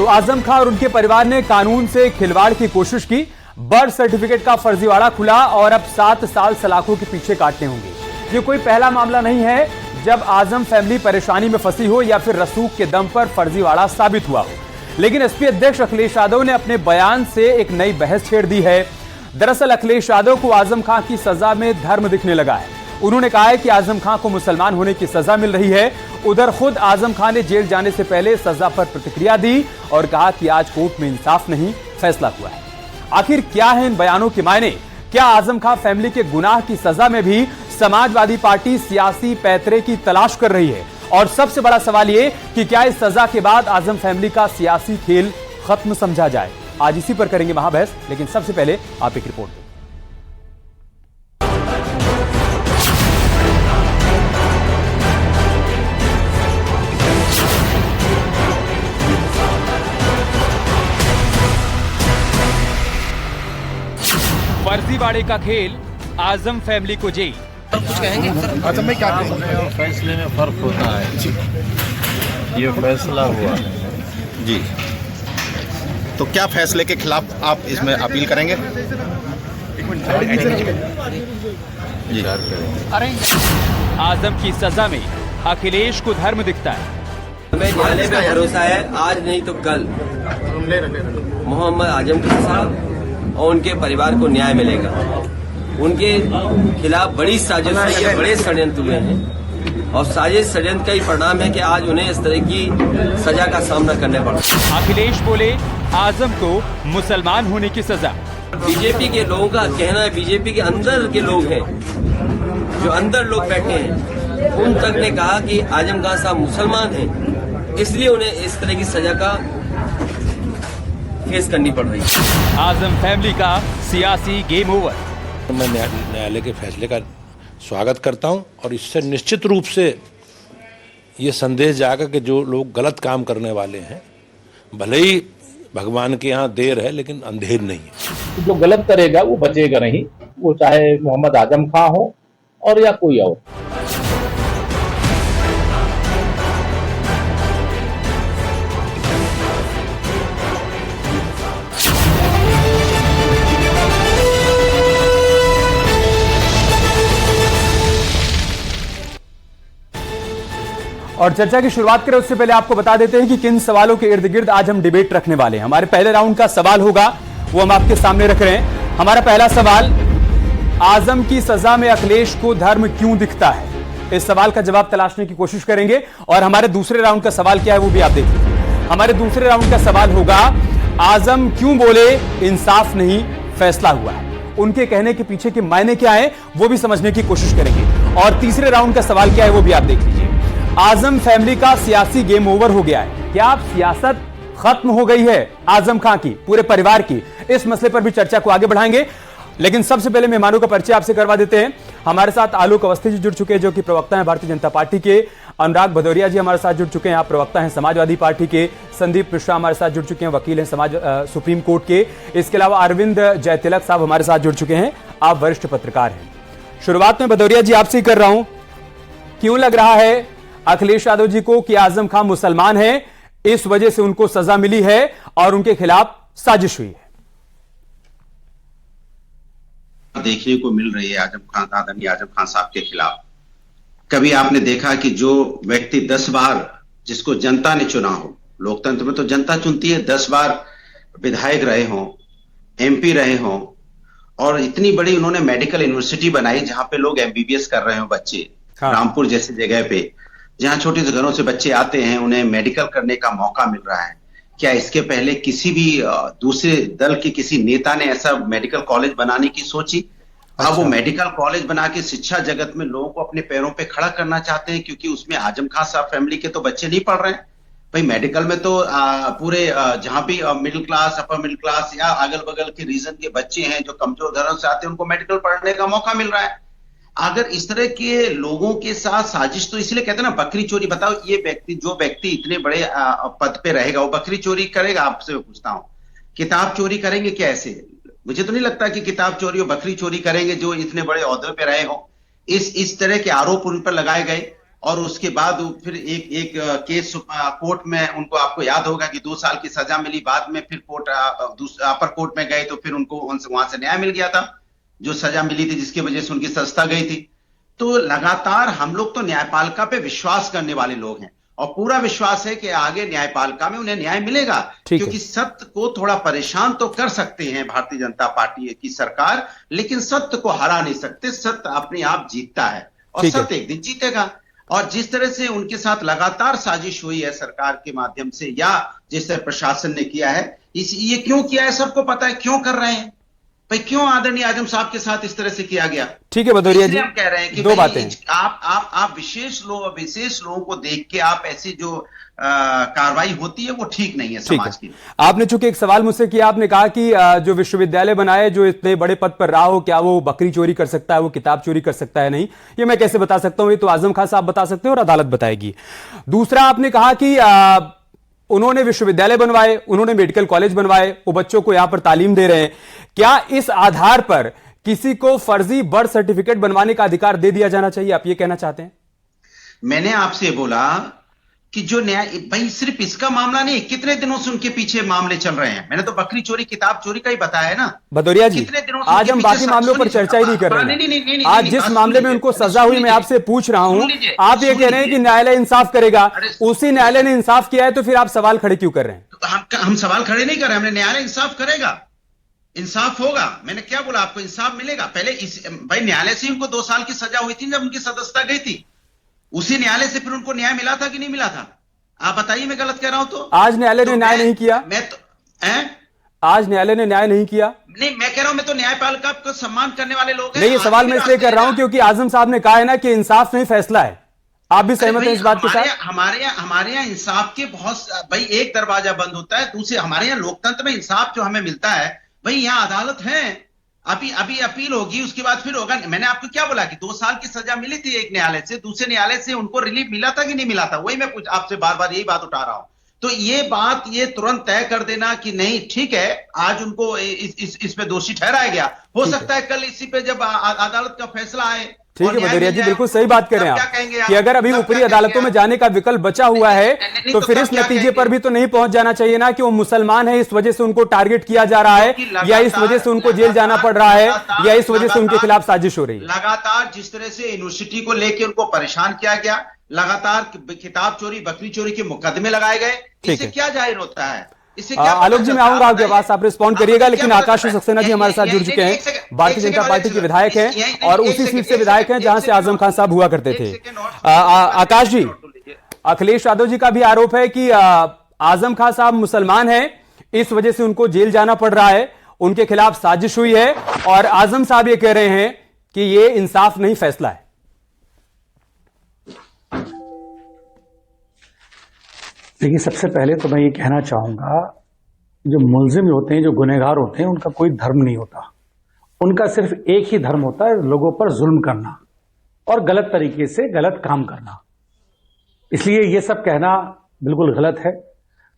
तो आजम खान और उनके परिवार ने कानून से खिलवाड़ की कोशिश की। बर्थ सर्टिफिकेट का फर्जीवाड़ा खुला और अब 7 साल सलाखों के पीछे काटने होंगे। ये कोई पहला मामला नहीं है जब आजम फैमिली परेशानी में फंसी हो या फिर रसूख के दम पर फर्जीवाड़ा साबित हुआ हो। लेकिन एसपी अध्यक्ष अखिलेश यादव ने अपने बयान से एक नई बहस छेड़ दी है। दरअसल अखिलेश यादव को आजम खान की सजा में धर्म दिखने लगा है। उन्होंने कहा है कि आजम खान को मुसलमान होने की सजा मिल रही है। उधर खुद आजम खान ने जेल जाने से पहले सजा पर प्रतिक्रिया दी और कहा कि आज कोर्ट में इंसाफ नहीं, फैसला हुआ है। आखिर क्या है इन बयानों के मायने? क्या आजम खान फैमिली के गुनाह की सजा में भी समाजवादी पार्टी सियासी पैतरे की तलाश कर रही है? और सबसे बड़ा सवाल यह कि क्या इस सजा के बाद आजम फैमिली का सियासी खेल खत्म समझा जाए? आज इसी पर करेंगे महाबहस, लेकिन सबसे पहले आप एक रिपोर्ट दें। फर्जीवाड़े का खेल, आजम फैमिली को जेल। कुछ कहेंगे आजम भाई? क्या कहेंगे? फैसले में फर्क होता है। ये फैसला हुआ है जी, तो क्या फैसले के खिलाफ आप इसमें अपील करेंगे? जी करेंगे। आजम की सजा में अखिलेश को धर्म दिखता है। हमें न्यायालय पे भरोसा है, आज नहीं तो कल मोहम्मद आजम खान और उनके परिवार को न्याय मिलेगा। उनके खिलाफ बड़ी साजिश हुई है, बड़े षड्यंत्र हुए हैं और साजिश षड्यंत्र का ही परिणाम है कि आज उन्हें इस तरह की सजा का सामना करना पड़ा। अखिलेश बोले आजम को मुसलमान होने की सजा। बीजेपी के लोगों का कहना है, बीजेपी के अंदर के लोग हैं, जो अंदर लोग बैठे हैं, उन तक ने कहा कि आजम खान साहब मुसलमान हैं, इसलिए उन्हें इस तरह की सजा का फेस करनी पड़ रही है। आजम फैमिली का सियासी गेम ओवर। मैं न्यायालय के फैसले का स्वागत करता हूं और इससे निश्चित रूप से ये संदेश जाएगा कि जो लोग गलत काम करने वाले हैं, भले ही भगवान के यहाँ देर है लेकिन अंधेर नहीं है। जो गलत करेगा वो बचेगा नहीं, वो चाहे मोहम्मद आजम खान हो और या कोई और। और चर्चा की शुरुआत करें उससे पहले आपको बता देते हैं कि किन सवालों के इर्द गिर्द आज हम डिबेट रखने वाले हैं। हमारे पहले राउंड का सवाल होगा, वो हम आपके सामने रख रहे हैं। हमारा पहला सवाल, आजम की सजा में अखिलेश को धर्म क्यों दिखता है? इस सवाल का जवाब तलाशने की कोशिश करेंगे। और हमारे दूसरे राउंड का सवाल क्या है वो भी आप देख लीजिए। हमारे दूसरे राउंड का सवाल होगा, आजम क्यों बोले इंसाफ नहीं, फैसला हुआ है? उनके कहने के पीछे के मायने क्या है वो भी समझने की कोशिश करेंगे। और तीसरे राउंड का सवाल क्या है वो भी आप देख लीजिए। आजम फैमिली का सियासी गेम ओवर हो गया है। क्या आप सियासत खत्म हो गई है आजम खान की, पूरे परिवार की? इस मसले पर भी चर्चा को आगे बढ़ाएंगे, लेकिन सबसे पहले मेहमानों का परिचय आपसे करवा देते हैं। हमारे साथ आलोक अवस्थी जी जुड़ चुके हैं, जो कि प्रवक्ता हैं भारतीय जनता पार्टी के। अनुराग भदौरिया जी हमारे साथ जुड़ चुके हैं, आप प्रवक्ता हैं समाजवादी पार्टी के। संदीप मिश्रा हमारे साथ जुड़ चुके हैं, वकील हैं सुप्रीम कोर्ट के। इसके अलावा अरविंद जयतिलक साहब हमारे साथ जुड़ चुके हैं, आप वरिष्ठ पत्रकार हैं। शुरुआत में भदौरिया जी आपसे ही कर रहा हूं, क्यों लग रहा है अखिलेश यादव जी को कि आजम खान मुसलमान है, इस वजह से उनको सजा मिली है और उनके खिलाफ साजिश हुई है? देखने को मिल रही है आदरणीय आजम खान साहब के खिलाफ। कभी आपने देखा कि जो व्यक्ति 10 बार जिसको जनता ने चुना हो, लोकतंत्र में तो जनता चुनती है, 10 बार विधायक रहे हों, एमपी रहे हों, और इतनी बड़ी उन्होंने मेडिकल यूनिवर्सिटी बनाई जहां पे लोग एमबीबीएस कर रहे हो बच्चे। हाँ। रामपुर जैसी जगह पे जहां छोटे से घरों से बच्चे आते हैं, उन्हें मेडिकल करने का मौका मिल रहा है। क्या इसके पहले किसी भी दूसरे दल के किसी नेता ने ऐसा मेडिकल कॉलेज बनाने की सोची? अच्छा। अब वो मेडिकल कॉलेज बना के शिक्षा जगत में लोगों को अपने पैरों पे खड़ा करना चाहते हैं, क्योंकि उसमें आजम खान साहब फैमिली के तो बच्चे नहीं पढ़ रहे हैं। भाई मेडिकल में तो पूरे जहां भी middle class, upper middle class या अगल बगल के रीजन के बच्चे हैं जो कमजोर घरों से आते हैं, उनको मेडिकल पढ़ने का मौका मिल रहा है। अगर इस तरह के लोगों के साथ साजिश, तो इसलिए कहते हैं ना बकरी चोरी। बताओ ये व्यक्ति, जो व्यक्ति इतने बड़े पद पे रहेगा, वो बकरी चोरी करेगा? आपसे पूछता हूं, किताब चोरी करेंगे क्या ऐसे? मुझे तो नहीं लगता कि किताब चोरी और बकरी चोरी करेंगे जो इतने बड़े ओहदे पे रहे हो। इस तरह के आरोप उन पर लगाए गए और उसके बाद वो फिर एक केस कोर्ट में उनको, आपको याद होगा कि 2 साल की सजा मिली, बाद में फिर कोर्ट अपर कोर्ट में गए तो फिर उनको वहां से न्याय मिल गया था, जो सजा मिली थी जिसकी वजह से उनकी सजा गई थी। तो लगातार हम लोग तो न्यायपालिका पे विश्वास करने वाले लोग हैं और पूरा विश्वास है कि आगे न्यायपालिका में उन्हें न्याय मिलेगा, क्योंकि सत्य को थोड़ा परेशान तो कर सकते हैं भारतीय जनता पार्टी की सरकार, लेकिन सत्य को हरा नहीं सकते। सत्य अपने आप जीतता है और सत्य एक दिन जीतेगा। और जिस तरह से उनके साथ लगातार साजिश हुई है सरकार के माध्यम से या जिस तरह प्रशासन ने किया है, ये क्यों किया है सबको पता है, क्यों कर रहे हैं भाई, क्यों आदरणीय आजम साहब के साथ इस तरह से किया गया। ठीक है भदौरिया जी, हम कह रहे हैं कि दो बातें, आप विशेष लोगों को देख के आप ऐसी जो कार्रवाई होती है वो ठीक नहीं है समाज की। आपने चूंकि एक सवाल मुझसे किया, आपने कहा कि जो विश्वविद्यालय बनाए, जो इतने बड़े पद पर रहा हो, क्या वो बकरी चोरी कर सकता है, वो किताब चोरी कर सकता है? नहीं, ये मैं कैसे बता सकता हूं, ये तो आजम खान साहब बता सकते हैं और अदालत बताएगी। दूसरा, आपने कहा कि उन्होंने विश्वविद्यालय बनवाए, उन्होंने मेडिकल कॉलेज बनवाए, वो बच्चों को यहां पर तालीम दे रहे हैं, क्या इस आधार पर किसी को फर्जी बर्थ सर्टिफिकेट बनवाने का अधिकार दे दिया जाना चाहिए, आप ये कहना चाहते हैं? मैंने आपसे बोला कि जो न्याय, भाई सिर्फ इसका मामला नहीं, कितने दिनों से उनके पीछे मामले चल रहे हैं। मैंने तो बकरी चोरी, किताब चोरी का ही बताया है ना भदौरिया जी। आज हम बाकी मामलों पर चर्चा ही नहीं कर रहे हैं। आज जिस मामले में उनको सजा हुई, मैं आपसे पूछ रहा हूं, आप ये कह रहे हैं कि न्यायालय इंसाफ करेगा, उसी न्यायालय ने इंसाफ किया है, तो फिर आप सवाल खड़े क्यों कर रहे हैं? हम सवाल खड़े नहीं कर रहे, हमने न्यायालय इंसाफ करेगा, इंसाफ होगा। मैंने क्या बोला, आपको इंसाफ मिलेगा। पहले भाई न्यायालय से उनको 2 साल की सजा हुई थी जब उनकी सदस्यता गई थी, उसी न्यायालय से फिर उनको न्याय मिला था कि नहीं मिला था? आप बताइए, मैं गलत कह रहा हूं तो? आज न्यायालय ने न्याय नहीं किया। आज न्यायालय ने न्याय नहीं किया। नहीं, मैं कह रहा हूं, मैं तो न्यायपालिका को सम्मान करने वाले लोग हैं। नहीं, ये सवाल मैं इसलिए कर रहा हूं क्योंकि आजम साहब ने कहा है ना कि इंसाफ नहीं फैसला है। आप भी सहमत हैं इस बात के साथ? हमारे यहाँ इंसाफ के बहुत, भाई एक दरवाजा बंद होता है, दूसरे हमारे यहाँ लोकतंत्र में इंसाफ जो हमें मिलता है, भाई यहाँ अदालत है, अभी अपील होगी, उसके बाद फिर होगा। मैंने आपको क्या बोला कि 2 साल की सजा मिली थी एक न्यायालय से, दूसरे न्यायालय से उनको रिलीफ मिला था कि नहीं मिला था? वही मैं आपसे बार बार यही बात उठा रहा हूं। तो ये तुरंत तय कर देना कि नहीं ठीक है, आज उनको इस पे दोषी ठहराया गया, हो सकता है कल इसी पे जब अदालत का फैसला आए। ठीक है भदौरिया जी, बिल्कुल सही बात कर रहे हैं आप कि अगर अभी ऊपरी अदालतों में जाने का विकल्प बचा हुआ है तो फिर इस नतीजे पर भी तो नहीं पहुंच जाना चाहिए ना कि वो मुसलमान है, इस वजह से उनको टारगेट किया जा रहा है, या इस वजह से उनको जेल जाना पड़ रहा है, या इस वजह से उनके खिलाफ साजिश हो रही है। लगातार जिस तरह से यूनिवर्सिटी को लेकर उनको परेशान किया गया, लगातार किताब चोरी, बकरी चोरी के मुकदमे लगाए गए, इससे क्या जाहिर होता है? आलोक जी, मैं आऊंगा आपके पास, आप रिस्पॉन्ड करिएगा, लेकिन आकाश सक्सेना जी हमारे साथ जुड़ चुके हैं, भारतीय जनता पार्टी के विधायक हैं और उसी सीट से विधायक हैं जहां से आजम खान साहब हुआ करते थे। आकाश जी, अखिलेश यादव जी का भी आरोप है कि आजम खान साहब मुसलमान हैं, इस वजह से उनको जेल जाना पड़ रहा है, उनके खिलाफ साजिश हुई है, और आजम साहब ये कह रहे हैं कि ये इंसाफ नहीं फैसला है। देखिए, सबसे पहले तो मैं ये कहना चाहूंगा, जो मुलजिम होते हैं, जो गुनहगार होते हैं, उनका कोई धर्म नहीं होता। उनका सिर्फ एक ही धर्म होता है, लोगों पर जुल्म करना और गलत तरीके से गलत काम करना। इसलिए ये सब कहना बिल्कुल गलत है।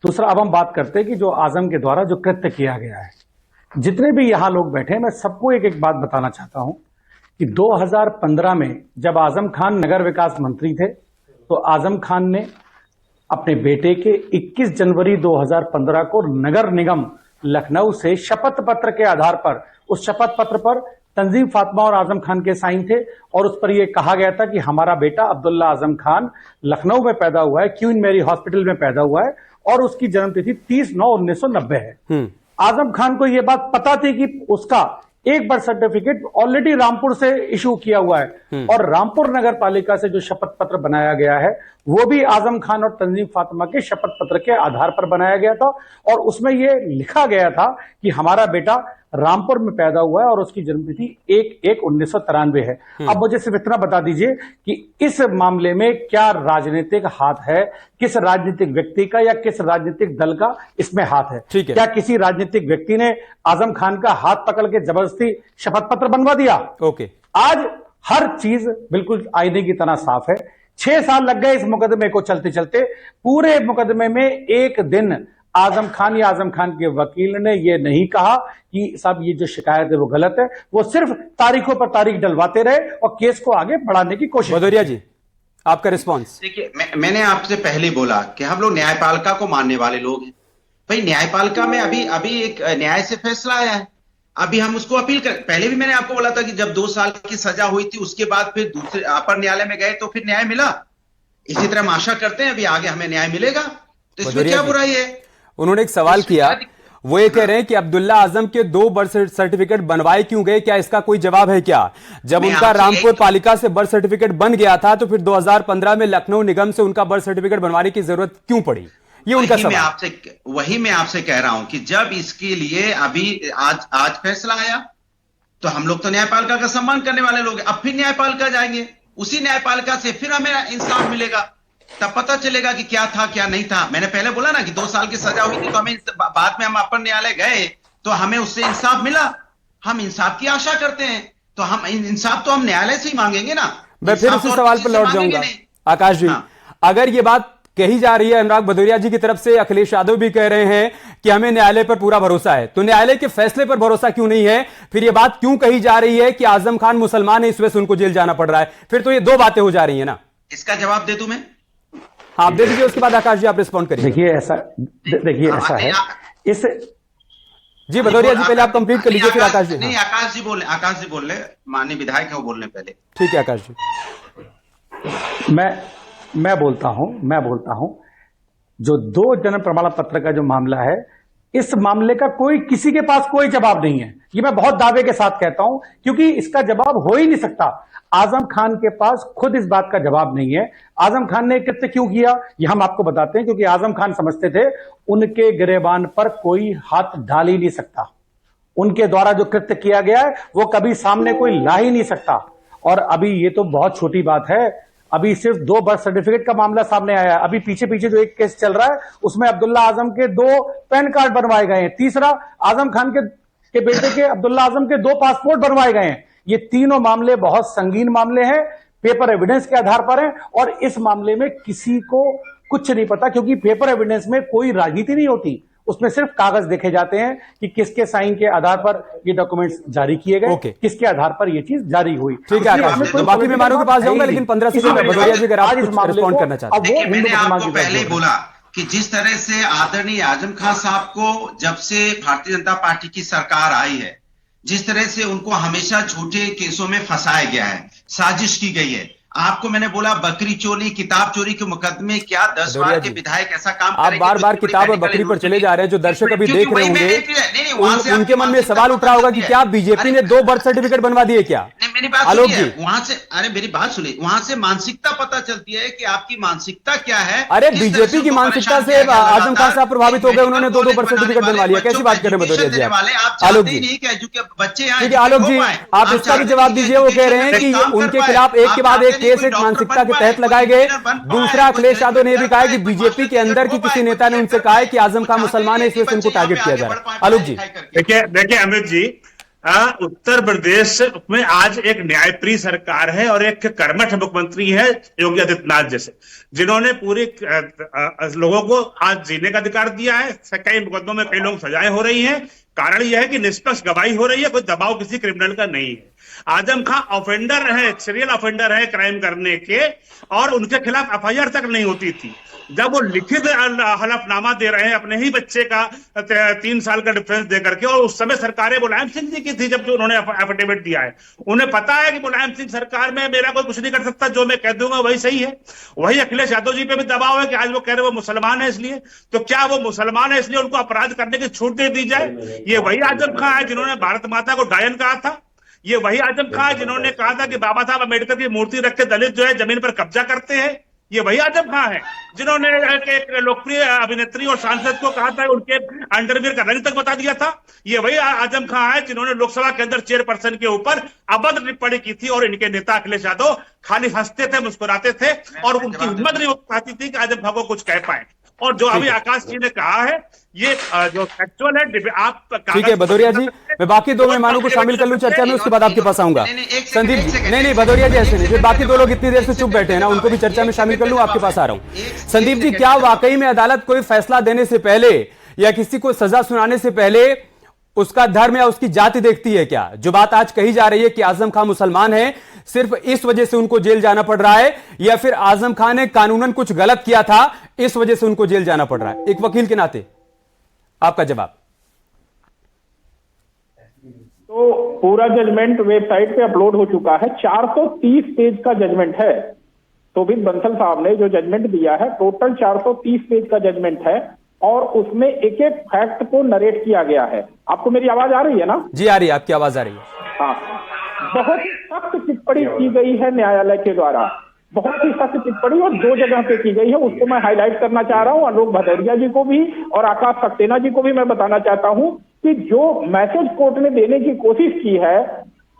दूसरा, अब हम बात करते हैं कि जो आजम के द्वारा जो कृत्य किया गया है, जितने भी यहां लोग बैठे हैं, मैं सबको एक एक बात बताना चाहता हूं कि 2015 में जब आजम खान नगर विकास मंत्री थे, तो आजम खान ने अपने बेटे के 21 जनवरी 2015 को नगर निगम लखनऊ से शपथ पत्र के आधार पर, उस शपथ पत्र पर तंजीम फातिमा और आजम खान के साइन थे और उस पर यह कहा गया था कि हमारा बेटा अब्दुल्ला आजम खान लखनऊ में पैदा हुआ है, क्वीन मैरी हॉस्पिटल में पैदा हुआ है और उसकी जन्मतिथि 30/9/1990 है। आजम खान को यह बात पता थी कि उसका एक बर्थ सर्टिफिकेट ऑलरेडी रामपुर से इशू किया हुआ है और रामपुर नगर पालिका से जो शपथ पत्र बनाया गया है वो भी आजम खान और तंजीम फातिमा के शपथ पत्र के आधार पर बनाया गया था और उसमें यह लिखा गया था कि हमारा बेटा रामपुर में पैदा हुआ है और उसकी जन्मतिथि 1/1/1993 है। अब मुझे सिर्फ इतना बता दीजिए कि इस मामले में क्या राजनीतिक हाथ है, किस राजनीतिक व्यक्ति का या किस राजनीतिक दल का इसमें हाथ है? क्या किसी राजनीतिक व्यक्ति ने आजम खान का हाथ पकड़ के जबरदस्ती शपथ पत्र बनवा दिया? ओके, आज हर चीज बिल्कुल आईने की तरह साफ है। 6 साल लग गए इस मुकदमे को चलते चलते। पूरे मुकदमे में एक दिन आजम खान या आजम खान के वकील ने यह नहीं कहा कि साहब ये जो शिकायत है वो गलत है, वो सिर्फ तारीखों पर तारीख डलवाते रहे और केस को आगे बढ़ाने की कोशिश। भदौरिया जी, आपका रिस्पॉन्स। देखिए, मैंने आपसे पहले ही बोला कि हम लोग न्यायपालिका को मानने वाले लोग हैं। भाई न्यायपालिका में अभी एक न्याय से फैसला आया है, अभी हम उसको अपील कर। पहले भी मैंने आपको बोला था कि जब 2 साल की सजा हुई थी उसके बाद फिर दूसरे अपर न्यायालय में गए तो फिर न्याय मिला। इसी तरह हम आशा करते हैं अभी आगे हमें न्याय मिलेगा, तो इसमें क्या बुराई है। उन्होंने एक सवाल किया, वो ये कह रहे हैं कि अब्दुल्ला आजम के 2 बर्थ सर्टिफिकेट बनवाए क्यों गए, क्या इसका कोई जवाब है क्या? जब उनका रामपुर पालिका से बर्थ सर्टिफिकेट बन गया था तो फिर 2015 में लखनऊ निगम से उनका बर्थ सर्टिफिकेट बनवाने की जरूरत क्यों पड़ी? ये उनका सवाल। वही मैं आपसे कह रहा हूं कि जब इसके लिए अभी आज फैसला आया तो हम लोग तो न्यायपालिका का सम्मान करने वाले लोग हैं। अब फिर न्यायपालिका जाएंगे, उसी न्यायपालिका से फिर हमें इंसाफ मिलेगा, तब पता चलेगा कि क्या था क्या नहीं था। मैंने पहले बोला ना कि 2 साल की सजा हुई थी तो हमें बाद में हम अपर न्यायालय गए तो हमें उससे इंसाफ मिला, हम इंसाफ की आशा करते हैं, तो हम इंसाफ तो हम न्यायालय से ही मांगेंगे ना। मैं फिर उसी सवाल पर लौट जाऊंगा आकाश जी। अगर ये बात कही जा रही है अनुराग भदौरिया जी की तरफ से, अखिलेश यादव भी कह रहे हैं कि हमें न्यायालय पर पूरा भरोसा है, तो न्यायालय के फैसले पर भरोसा क्यों नहीं है? फिर ये बात क्यों कही जा रही है कि आजम खान मुसलमान है इस वजह से उनको जेल जाना पड़ रहा है? फिर तो ये 2 बातें हो जा रही है ना। इसका जवाब दे दूं मैं? हाँ, आप दे दीजिए, उसके बाद आकाश जी आप रिस्पॉन्ड करिए। देखिए ऐसा है इस जी भदौरिया जी पहले आप कंप्लीट कर लीजिए, फिर आकाश जी। नहीं, आकाश जी बोल रहे, माननीय विधायक है वो बोलने पहले। ठीक है आकाश जी। मैं बोलता हूं जो 2 जन्म प्रमाण पत्र का जो मामला है, इस मामले का किसी के पास कोई जवाब नहीं है। ये मैं बहुत दावे के साथ कहता हूं, क्योंकि इसका जवाब हो ही नहीं सकता। आजम खान के पास खुद इस बात का जवाब नहीं है। आजम खान ने कृत्य क्यों किया ये हम आपको बताते हैं, क्योंकि आजम खान समझते थे उनके गिरेबान पर कोई हाथ डाल ही नहीं सकता। उनके द्वारा जो कृत्य किया गया है वो कभी सामने कोई ला ही नहीं सकता। और अभी ये तो बहुत छोटी बात है, अभी सिर्फ 2 बर्थ सर्टिफिकेट का मामला सामने आया है। अभी पीछे जो एक केस चल रहा है उसमें अब्दुल्ला आजम के 2 पैन कार्ड बनवाए गए हैं। तीसरा, आजम खान के बेटे के अब्दुल्ला आजम के 2 पासपोर्ट बनवाए गए हैं। ये तीनों मामले बहुत संगीन मामले हैं, पेपर एविडेंस के आधार पर हैं, और इस मामले में किसी को कुछ नहीं पता, क्योंकि पेपर एविडेंस में कोई राजनीति नहीं होती, उसमें सिर्फ कागज देखे जाते हैं कि किसके साइन के आधार पर ये डॉक्यूमेंट्स जारी किए गए, किसके आधार पर ये चीज जारी हुई। ठीक है आकाश, तो बाकी मेहमानों के पास जाऊंगा, लेकिन 15 सेकंड भदौरिया जी अगर आप रिस्पॉन्ड करना चाहते हैं। मैंने आपको पहले ही बोला कि जिस तरह से आदरणीय आजम खान साहब को जब से भारतीय जनता पार्टी की सरकार आई है, जिस तरह से उनको हमेशा झूठे केसों में फंसाया गया है, साजिश की गई है। आपको मैंने बोला बकरी चोरी, किताब चोरी के मुकदमे, क्या 10 बार के विधायक ऐसा काम आप बार-बार किताब और बकरी पर चले जा रहे हैं। जो दर्शक अभी देख रहे होंगे उनके मन में सवाल उठ रहा होगा कि क्या बीजेपी ने 2 बर्थ सर्टिफिकेट बनवा दिए क्या? मेरी बात आलोक जी, वहां से मेरी बात सुनिए, वहां से मानसिकता पता चलती है कि आपकी मानसिकता क्या है। अरे बीजेपी की मानसिकता से आजम खान साहब प्रभावित हो गए, उन्होंने 2 बर्थ सर्टिफिकेट बनवा लिया। कैसी बात कर रहे हैं भदौरिया जी? आलोक जी, ठीक है आलोक जी, आप इसका भी जवाब दीजिए। वो कह रहे हैं कि उनके खिलाफ एक के बाद एक केस एक मानसिकता के तहत लगाए गए। दूसरा, अखिलेश यादव ने भी कहा है कि बीजेपी के अंदर की किसी नेता ने उनसे कहा है कि आजम खान मुसलमान है, इसलिए उनको टारगेट किया जा रहा है। आलोक जी, देखिए अमित जी, उत्तर प्रदेश में आज एक न्यायप्रिय सरकार है और एक कर्मठ मुख्यमंत्री है योगी आदित्यनाथ जैसे, जिन्होंने पूरे लोगों को आज जीने का अधिकार दिया है। कई मुकदमों में कई लोग सजाएं हो रही हैं। कारण यह है कि निष्पक्ष गवाही हो रही है, कोई दबाव किसी क्रिमिनल का नहीं है। आजम खान ऑफेंडर है, सीरियल ऑफेंडर है क्राइम करने के, और उनके खिलाफ एफआईआर तक नहीं होती थी। जब वो लिखित हलफनामा दे रहे हैं अपने ही बच्चे का 3 साल का डिफरेंस देकर के, और उस समय सरकारें मुलायम सिंह जी की थी जब जो उन्होंने एफिडेविट दिया है। उन्हें पता है कि मुलायम सिंह सरकार में मेरा कोई कुछ नहीं कर सकता, जो मैं कह दूंगा वही सही है। वही अखिलेश यादव जी पे भी दबाव है कि आज वो कह रहे वो मुसलमान है इसलिए, तो क्या वो मुसलमान है इसलिए उनको अपराध करने की छूट दे दी जाए? ये वही आजम खान है जिन्होंने भारत माता को डायन कहा था। ये वही आजम खान है जिन्होंने कहा था कि बाबा साहब अम्बेडकर की मूर्ति रख के दलित जो है जमीन पर कब्जा करते हैं। ये वही आजम खान है जिन्होंने एक लोकप्रिय अभिनेत्री और सांसद को कहा था उनके अंडरवियर का रंग तक बता दिया था। ये वही आजम खान है जिन्होंने लोकसभा के अंदर चेयरपर्सन के ऊपर अभद्र टिप्पणी की थी, और इनके नेता अखिलेश यादव खाली हंसते थे, मुस्कुराते थे, और उनकी हिम्मत नहीं हो पाती थी कि आजम खान को कुछ कह पाए। और जो अभी आकाश जी ने कहा है ये जो फैक्चुअल है, आप ठीक है भदौरिया जी, मैं बाकी 2 मेहमानों को शामिल कर लूं चर्चा में, उसके बाद आपके पास आऊंगा। संदीप जी, नहीं भदौरिया जी ऐसे नहीं, बाकी 2 लोग इतनी देर से चुप बैठे हैं ना, उनको भी चर्चा में शामिल कर लूं, आपके पास आ रहा हूं। संदीप जी, क्या वाकई में अदालत कोई फैसला देने से पहले या किसी को सजा सुनाने से पहले उसका धर्म या उसकी जाति देखती है क्या? जो बात आज कही जा रही है कि आजम खान मुसलमान है, सिर्फ इस वजह से उनको जेल जाना पड़ रहा है, या फिर आजम खान ने कानूनन कुछ गलत किया था इस वजह से उनको जेल जाना पड़ रहा है? एक वकील के नाते आपका जवाब। तो पूरा जजमेंट वेबसाइट पे अपलोड हो चुका है, 430 पेज का जजमेंट है। शोभित बंसल साहब ने जो जजमेंट दिया है, टोटल 430 पेज का जजमेंट है, और उसमें एक एक फैक्ट को नरेट किया गया है। आपको मेरी आवाज आ रही है ना? जी आ रही है, आपकी आवाज आ रही है। हाँ, बहुत सख्त टिप्पणी की गई है न्यायालय के द्वारा, बहुत ही सख्त टिप्पणी, और 2 जगह पे की गई है। उसको मैं हाईलाइट करना चाह रहा हूं। आलोक भदौरिया जी को भी और आकाश सक्सेना जी को भी मैं बताना चाहता हूं कि जो मैसेज कोर्ट ने देने की कोशिश की है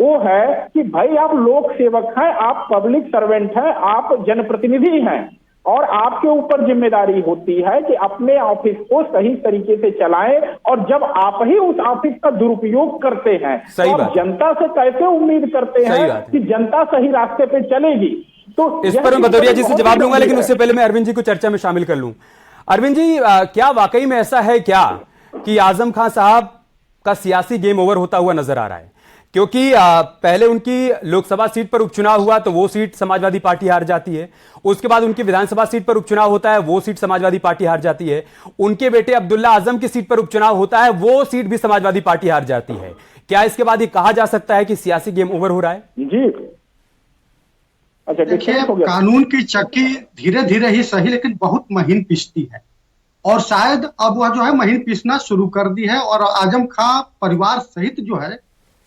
वो है कि भाई आप लोक सेवक हैं, आप पब्लिक सर्वेंट हैं, आप जनप्रतिनिधि हैं, और आपके ऊपर जिम्मेदारी होती है कि अपने ऑफिस को सही तरीके से चलाएं, और जब आप ही उस ऑफिस का दुरुपयोग करते हैं तो आप जनता से कैसे उम्मीद करते हैं कि जनता सही रास्ते पे चलेगी? तो इस पर मैं भदौरिया जी से जवाब दूंगा, लेकिन उससे पहले मैं अरविंद जी को चर्चा में शामिल कर लूं। अरविंद जी, क्या वाकई में ऐसा है क्या कि आजम खान साहब का सियासी गेम ओवर होता हुआ नजर आ रहा है? क्योंकि पहले उनकी लोकसभा सीट पर उपचुनाव हुआ तो वो सीट समाजवादी पार्टी हार जाती है, उसके बाद उनकी विधानसभा सीट पर उपचुनाव होता है, वो सीट समाजवादी पार्टी हार जाती है, उनके बेटे अब्दुल्ला आजम की सीट पर उपचुनाव होता है, वो सीट भी समाजवादी पार्टी हार जाती है। क्या इसके बाद ये कहा जा सकता है कि सियासी गेम ओवर हो रहा है? जी, अच्छा देखिए, कानून की चक्की धीरे धीरे ही सही लेकिन बहुत महीन पिसती है, और शायद अब वह जो है महीन पिसना शुरू कर दी है, और आजम खां परिवार सहित जो है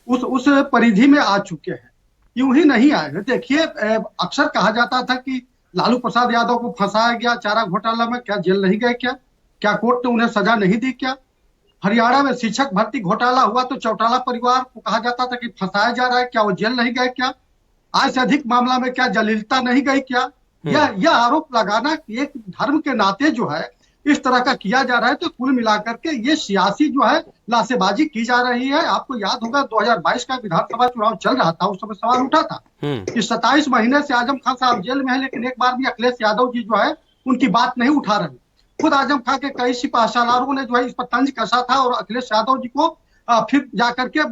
उस परिधि में आ चुके हैं। यूं ही नहीं आए। देखिए, अक्सर कहा जाता था कि लालू प्रसाद यादव को फंसाया गया चारा घोटाला में, क्या जेल नहीं गए क्या कोर्ट ने उन्हें सजा नहीं दी क्या? हरियाणा में शिक्षक भर्ती घोटाला हुआ तो चौटाला परिवार को कहा जाता था कि फंसाया जा रहा है, क्या वो जेल नहीं गए क्या? आज से अधिक मामला में क्या जलीलता नहीं गई क्या? यह आरोप लगाना कि एक धर्म के नाते जो है इस तरह का किया जा रहा है, तो कुल मिलाकर के ये सियासी जो है लासेबाजी की जा रही है। आपको याद होगा 2022 का विधानसभा चुनाव चल रहा था, उस समय सवाल उठा था कि 27 महीने से आजम खान साहब जेल में है, लेकिन एक बार भी अखिलेश यादव जी जो है उनकी बात नहीं उठा रहे। खुद आजम खान के कई सिपा सालारों ने जो है इस पर तंज कसा था, और अखिलेश यादव जी को फिर जाकर के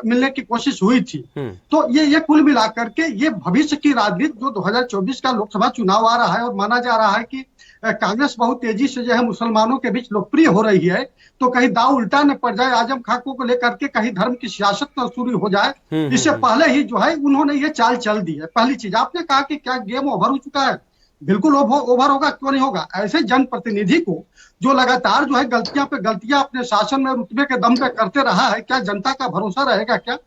मिलने की कोशिश हुई थी। तो ये कुल मिलाकर के ये भविष्य की राजनीति जो 2024 का लोकसभा चुनाव आ रहा है, और माना जा रहा है कि कांग्रेस बहुत तेजी से जो है मुसलमानों के बीच लोकप्रिय हो रही है, तो कहीं दाव उल्टा न पड़ जाए आजम खान को लेकर के, कहीं धर्म की सियासत न शुरू हो जाए, इससे पहले ही जो है उन्होंने ये चाल चल दी है। पहली चीज, आपने कहा कि क्या गेम ओवर हो चुका है? बिल्कुल ओवर होगा, क्यों नहीं होगा? ऐसे जनप्रतिनिधि को जो लगातार जो है गलतियां पे गलतियां अपने शासन में रुतबे के दम पे करते रहा है, क्या जनता का भरोसा रहेगा क्या?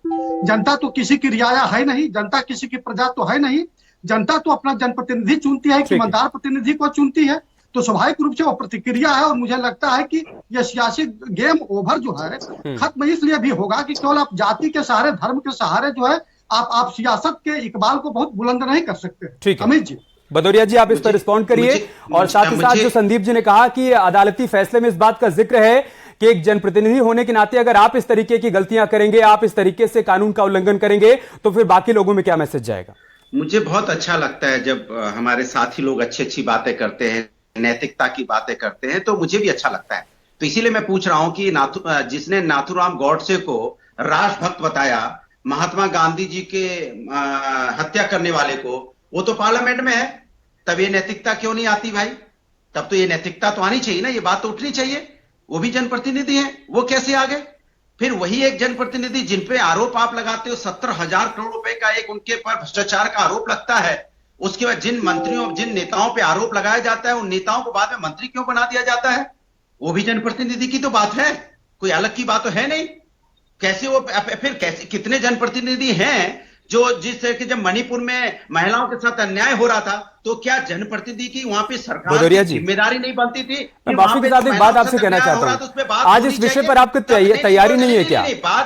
जनता तो किसी की रियाया है नहीं, जनता किसी की प्रजा तो है नहीं, जनता तो अपना जनप्रतिनिधि चुनती है, ईमानदार प्रतिनिधि को चुनती है, तो स्वाभाविक रूप से वो प्रतिक्रिया है। और मुझे लगता है कि यह सियासी गेम ओवर जो है खत्म इसलिए भी होगा कि केवल आप जाति के सहारे, धर्म के सहारे जो है आप सियासत के इकबाल को बहुत बुलंद नहीं कर सकते। अमित जी, भदौरिया जी, आप इस पर रिस्पॉन्ड करिए। और साथ ही साथ जो संदीप जी ने कहा कि अदालती फैसले में इस बात का जिक्र है कि एक जनप्रतिनिधि होने के नाते अगर आप इस तरीके की गलतियां करेंगे, आप इस तरीके से कानून का उल्लंघन करेंगे, तो फिर बाकी लोगों में क्या मैसेज जाएगा? मुझे बहुत अच्छा लगता है जब हमारे साथी लोग अच्छी बातें करते हैं, नैतिकता की बातें करते हैं, तो मुझे भी अच्छा लगता है। तो इसीलिए मैं पूछ रहा हूं कि जिसने नाथूराम गॉडसे को राष्ट्रभक्त बताया, महात्मा गांधी जी के हत्या करने वाले को, वो तो पार्लियामेंट में है, तब ये नैतिकता क्यों नहीं आती भाई? तब तो ये नैतिकता तो आनी चाहिए ना, ये बात तो उठनी चाहिए। वो भी जनप्रतिनिधि हैं, वो कैसे आ गए? फिर वही एक जनप्रतिनिधि जिन पे आरोप आप लगाते हो, 70,000 करोड़ रुपए का एक उनके पर भ्रष्टाचार का आरोप लगता है, उसके बाद जिन मंत्रियों, जिन नेताओं पे आरोप लगाया जाता है, उन नेताओं को बाद में मंत्री क्यों बना दिया जाता है? वो भी जनप्रतिनिधि की तो बात है, कोई अलग की बात तो है नहीं। कैसे वो फिर कैसे, कितने जनप्रतिनिधि हैं जो जिस तरह के जब मणिपुर में महिलाओं के साथ अन्याय हो रहा था, तो क्या जनप्रतिनिधि की वहां पे सरकार की जिम्मेदारी नहीं बनती थी? मैं माफी के साथ एक बात आपसे कहना चाहता हूं, आज इस विषय पर आपकी तैयारी नहीं है क्या?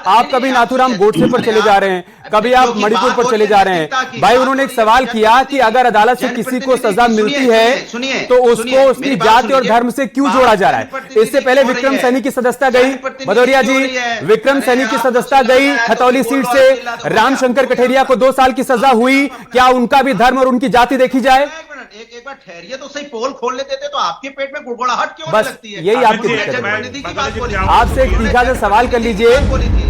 आप कभी नाथूराम गोडसे पर चले जा रहे हैं, कभी आप मणिपुर पर चले जा रहे हैं। भाई, उन्होंने एक सवाल किया कि अगर अदालत से किसी को सजा मिलती है तो उसको उसकी जाति और धर्म से क्यों जोड़ा जा रहा है? इससे पहले विक्रम सैनी की सदस्यता गई, भदौरिया जी, विक्रम सैनी की सदस्यता गई खतौली सीट से, रामशंकर कठेरिया को 2 साल की सजा हुई, क्या उनका भी धर्म और उनकी जाति देखी जाए? एक बार ठहरिए तो सही, पोल खोलने देते तो आपके पेट में गुड़गुड़ाहट क्यों बस लगती है? यही आपकी दिक्कत है। आपसे एक तीखा सा सवाल कर लीजिए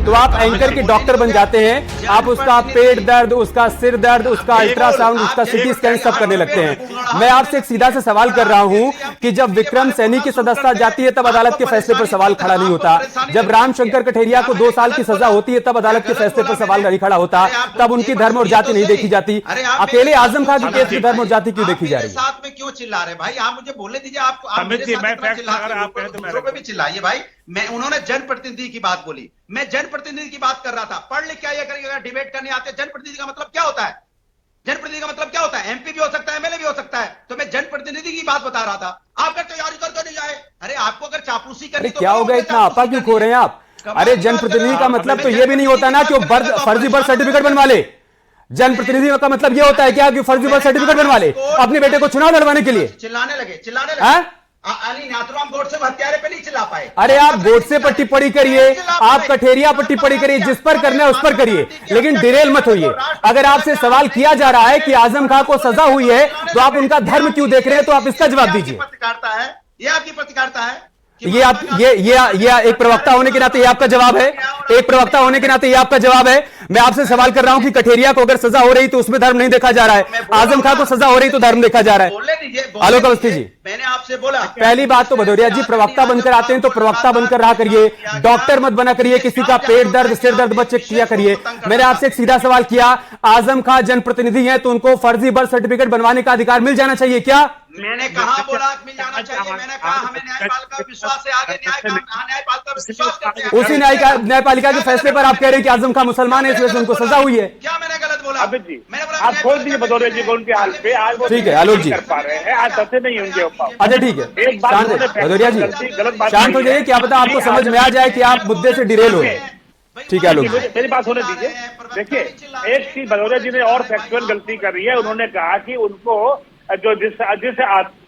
तो आप एंकर के डॉक्टर बन जाते हैं, आप उसका पेट दर्द, उसका सिर दर्द, उसका अल्ट्रासाउंड, उसका सीटी स्कैन सब करने लगते हैं। मैं आपसे एक सीधा सा सवाल कर रहा हूं कि जब विक्रम सैनी की सदस्यता जाती है तब अदालत के फैसले पर सवाल खड़ा नहीं होता, जब रामशंकर कठेरिया को 2 साल की सजा होती है तब अदालत के फैसले पर सवाल नहीं खड़ा होता, तब उनकी धर्म और जाति नहीं देखी जाती। अकेले आजम खान की केस की धर्म और जाति क्यों देखी जा रही है? साथ में क्यों चिल्ला रहे भाई? आप मुझे बोलने दीजिए। आप मेरे साथ दूसरों पे भी चिल्लाइए भाई। मैं उन्होंने जनप्रतिनिधि की बात बोली, मैं जनप्रतिनिधि की बात कर रहा था। पढ़ लिख क्या ये करेंगे, डिबेट करने आते हैं। जनप्रतिनिधि का मतलब क्या होता है? जनप्रतिनिधि का मतलब क्या होता है? एमपी भी हो सकता है, एमएलए भी हो सकता है। तो मैं जनप्रतिनिधि की बात बता रहा था। आप अगर तैयारी करके नहीं जाए, अरे आपको अगर चापलूसी करनी तो क्या हो गया, इतना आपा क्यों खो रहे हैं आप? अरे जनप्रतिनिधि का मतलब तो ये भी नहीं होता ना कि वो फर्जी बर्थ सर्टिफिकेट बनवा ले। जनप्रतिनिधि का मतलब ये होता है क्या कि फर्जी बर्थ सर्टिफिकेट बनवा ले अपने बेटे को चुनाव लड़वाने के लिए? चिल्लाने लगे। अली नाथुराम गोडसे हत्यारे पे नहीं चिल्ला पाए। अरे आप गोडसे पर टिप्पणी करिए, आप कठेरिया पर टिप्पणी करिए, जिस पर करना है उस पर करिए, लेकिन डिरेल मत होइए। अगर आपसे सवाल किया जा रहा है कि आजम खान को सजा हुई है तो आप उनका धर्म क्यों देख रहे हैं, तो आप इसका जवाब दीजिए। ये आपकी पत्रकारिता है। ये आप ये एक प्रवक्ता होने के नाते ये आपका जवाब है, एक प्रवक्ता होने के नाते ये आपका जवाब है। मैं आपसे सवाल कर रहा हूं कि कठेरिया को अगर सजा हो रही तो उसमें धर्म नहीं देखा जा रहा है, आजम खान को सजा हो रही तो धर्म देखा जा रहा है। आलोक अवस्थी जी, मैंने आपसे बोला, पहली बात तो भदौरिया जी, प्रवक्ता बनकर आते हैं तो प्रवक्ता बनकर रहा करिए, डॉक्टर मत बना करिए, किसी का पेट दर्द सिर दर्द मत चेक किया करिए। मैंने आपसे एक सीधा सवाल किया, आजम खान जनप्रतिनिधि हैं तो उनको फर्जी बर्थ सर्टिफिकेट बनवाने का अधिकार मिल जाना चाहिए क्या? मैंने कहा बोला मिल जाना चाहिए। मैंने कहा हमें न्यायपालिका विश्वास से आगे न्यायपालिका विश्वास करते हैं। उसी न्यायपालिका के फैसले पर आप कह रहे हैं कि आजम खान मुसलमान है, इस वजह से उनको सजा हुई है। क्या मैंने गलत बोला? अमित जी, आप छोड़ दीजिए भदौरिया जी को उनके हाल पे। आज वो ठीक है आलोक जी, कर पा रहे हैं, आज सत्य नहीं होंगे। अच्छा ठीक है, शांत भदौरिया जी, शांत हो जाइए। क्या पता आपको समझ में आ जाए कि आप मुद्दे से डिरेल हो रहे हैं। ठीक है आलोक जी, मेरी बात होने दीजिए। देखिए, एक चीज भदौरिया जी ने और फैक्चुअल गलती कर रही है। उन्होंने कहा कि उनको जो जिस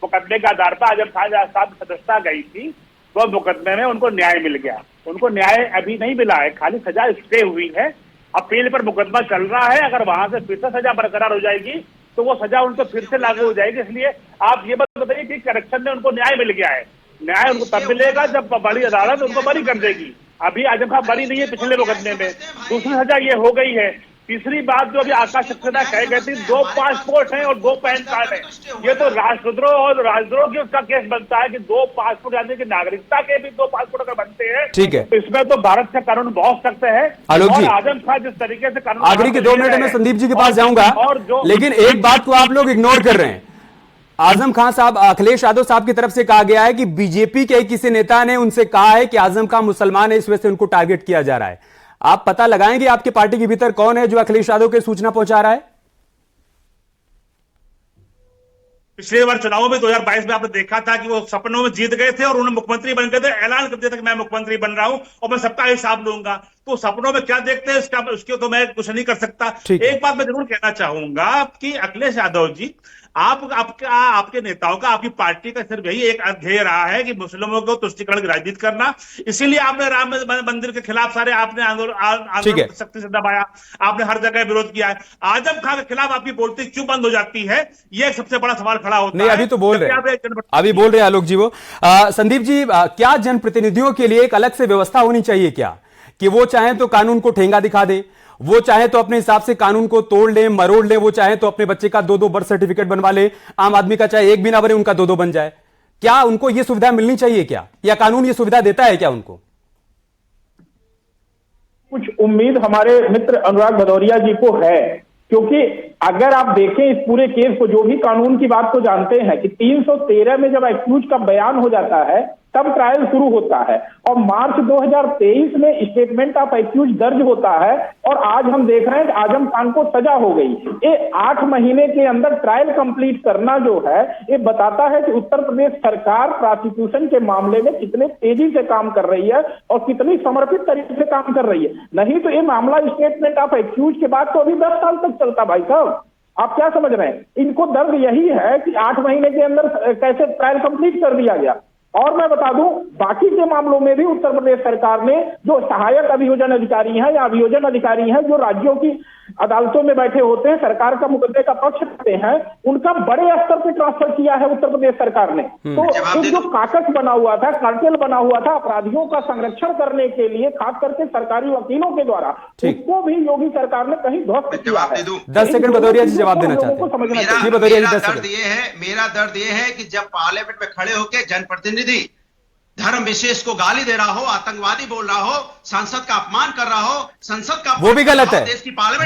मुकदमे का आधार पर आजम खान साहब सदस्यता गई थी, वो मुकदमे में उनको न्याय मिल गया। उनको न्याय अभी नहीं मिला है, खाली सजा स्टे हुई है। अपील पर मुकदमा चल रहा है। अगर वहां से फिर से सजा बरकरार हो जाएगी तो वो सजा उनको फिर से लागू हो जाएगी। इसलिए आप ये बात बताइए कि करेक्शन में उनको न्याय मिल गया है। न्याय उनको तब मिलेगा जब बड़ी अदालत उनको बरी कर देगी। अभी आजम खान बरी नहीं है पिछले मुकदमे में। दूसरी सजा ये हो गई है। तीसरी बात जो अभी आकाश सक्सेना कह गई थी, 2 पासपोर्ट हैं और 2 पैन कार्ड हैं। ये तो राष्ट्रद्रोह और राजद्रोह की उसका केस बनता है कि 2 पासपोर्ट, यानी कि नागरिकता के भी 2 पासपोर्ट अगर बनते हैं। ठीक है, इसमें तो भारत का कानून बहुत सख्त है। आलोक जी, आजम खान जिस तरीके से कानून, आखिरी के 2 मिनट में संदीप जी के पास जाऊंगा, लेकिन एक बात को आप लोग इग्नोर कर रहे हैं। आजम खान साहब, अखिलेश यादव साहब की तरफ से कहा गया है कि बीजेपी के किसी नेता ने उनसे कहा है कि आजम खान मुसलमान है, इस वजह से उनको टारगेट किया जा रहा है। आप पता लगाएंगे आपके पार्टी के भीतर कौन है जो अखिलेश यादव के सूचना पहुंचा रहा है? पिछले बार चुनाव में 2022 में आपने देखा था कि वो सपनों में जीत गए थे और उन्होंने मुख्यमंत्री बन गए थे, ऐलान कर दिया था कि मैं मुख्यमंत्री बन रहा हूं और मैं सबका हिसाब लूंगा। तो सपनों में क्या देखते हैं उसके तो मैं कुछ नहीं कर सकता। एक बात मैं जरूर कहना चाहूंगा कि अखिलेश यादव जी, आपके नेताओं का, आपकी पार्टी का सिर्फ यही एक ध्येय रहा है कि मुस्लिमों को तुष्टीकरण की राजनीति करना। इसीलिए आपने राम मंदिर के खिलाफ सारे आपने आंदोलन सख्ती से दबाया, आपने हर जगह विरोध किया है। आजम खान के खिलाफ आपकी बोलती क्यों बंद हो जाती है, ये सबसे बड़ा सवाल खड़ा होता है। नहीं, अभी तो बोल रहे हैं, अभी बोल रहे हैं आलोक जी वो। संदीप जी, क्या जनप्रतिनिधियों के लिए एक अलग से व्यवस्था होनी चाहिए क्या, कि वो चाहें तो कानून को ठेंगा दिखा दे, वो चाहे तो अपने हिसाब से कानून को तोड़ ले मरोड़ ले, वो चाहे तो अपने बच्चे का 2-2 बर्थ सर्टिफिकेट बनवा ले, आम आदमी का चाहे एक भी ना बने उनका 2-2 बन जाए? क्या उनको ये सुविधा मिलनी चाहिए क्या, या कानून ये सुविधा देता है क्या उनको? कुछ उम्मीद हमारे मित्र अनुराग भदौरिया जी को है, क्योंकि अगर आप देखें इस पूरे केस को, जो भी कानून की बात को जानते हैं कि 313 में जब एक्यूज का बयान हो जाता है तब ट्रायल शुरू होता है और मार्च 2023 में स्टेटमेंट ऑफ एक्यूज दर्ज होता है और आज हम देख रहे हैं कि आजम खान को सजा हो गई। ये 8 महीने के अंदर ट्रायल कंप्लीट करना जो है, ये बताता है कि उत्तर प्रदेश सरकार प्रोसिक्यूशन के मामले में कितने तेजी से काम कर रही है और कितनी समर्पित तरीके से काम कर रही है। नहीं तो ये मामला स्टेटमेंट ऑफ एक्यूज के बाद तो अभी 10 साल तक चलता। भाई साहब, आप क्या समझ रहे हैं? इनको दर्द यही है कि 8 महीने के अंदर कैसे ट्रायल कंप्लीट कर दिया गया। और मैं बता दूं, बाकी के मामलों में भी उत्तर प्रदेश सरकार ने जो सहायक अभियोजन अधिकारी हैं या अभियोजन अधिकारी हैं जो राज्यों की अदालतों में बैठे होते हैं, सरकार का मुकदमे का पक्ष रखते हैं, उनका बड़े स्तर पर ट्रांसफर किया है उत्तर प्रदेश सरकार ने। तो एक जो काकस बना हुआ था, कार्टेल बना हुआ था अपराधियों का संरक्षण करने के लिए, खास करके सरकारी वकीलों के द्वारा, उसको भी योगी सरकार ने कहीं ध्वस्त किया है। 10 सेकंड भदौरिया जी जवाब देना चाहते हैं। मेरा दर्द ये है कि जब पार्लियामेंट में खड़े होकर जनप्रतिनिधि धर्म विशेष को गाली दे रहा हो, आतंकवादी बोल रहा हो, संसद का अपमान कर रहा हो, संसद का वो भी गलत है,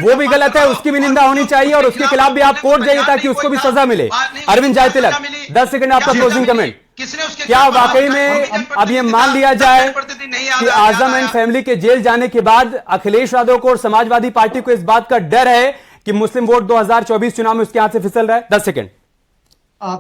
वो भी गलत है, उसकी भी निंदा होनी चाहिए और उसके खिलाफ भी आप कोर्ट जाइए ताकि उसको भी सजा मिले। अरविंद जय तिलक, 10 सेकंड आपका क्लोजिंग कमेंट। क्या वाकई में अब ये मान लिया जाए कि आजम एंड फैमिली के जेल जाने के बाद अखिलेश यादव को और समाजवादी पार्टी को इस बात का डर है कि मुस्लिम वोट 2024 चुनाव में उसके हाथ से फिसल रहा है? 10 सेकंड।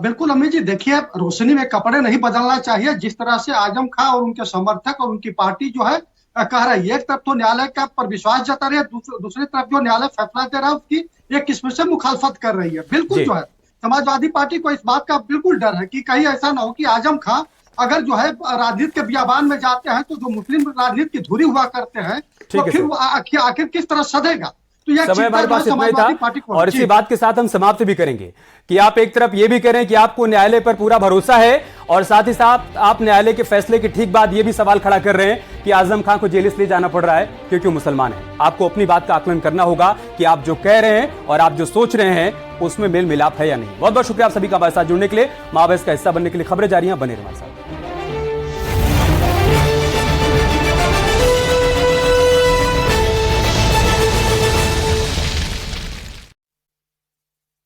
बिल्कुल अमित जी, देखिए रोशनी में कपड़े नहीं बदलना चाहिए। जिस तरह से आजम खां और उनके समर्थक और उनकी पार्टी जो है कह रही है, एक तरफ तो न्यायालय का पर विश्वास जता रही है, दूसरी तरफ जो न्यायालय फैसला दे रहा है उसकी एक किस्म से मुखालफत कर रही है। बिल्कुल जो है समाजवादी पार्टी को इस बात का बिल्कुल डर है कि कहीं ऐसा ना हो कि आजम खां अगर जो है राजनीति के बियाबान में जाते हैं तो जो मुस्लिम राजनीति की धुरी हुआ करते हैं तो फिर आखिर किस तरह सधेगा। तो समय हमारे पास इतना ही था और इसी बात के साथ हम समाप्त भी करेंगे कि आप एक तरफ ये भी कह रहे हैं कि आपको न्यायालय पर पूरा भरोसा है और साथ ही साथ आप न्यायालय के फैसले के ठीक बाद ये भी सवाल खड़ा कर रहे हैं कि आजम खां को जेल इसलिए जाना पड़ रहा है क्योंकि मुसलमान है। आपको अपनी बात का आकलन करना होगा कि आप जो कह रहे हैं और आप जो सोच रहे हैं उसमें मेल मिलाप है या नहीं। बहुत बहुत शुक्रिया आप सभी का हमारे साथ जुड़ने के लिए, महाबहस का हिस्सा बनने के लिए। खबरें जारी हैं, बने रहिए हमारे साथ।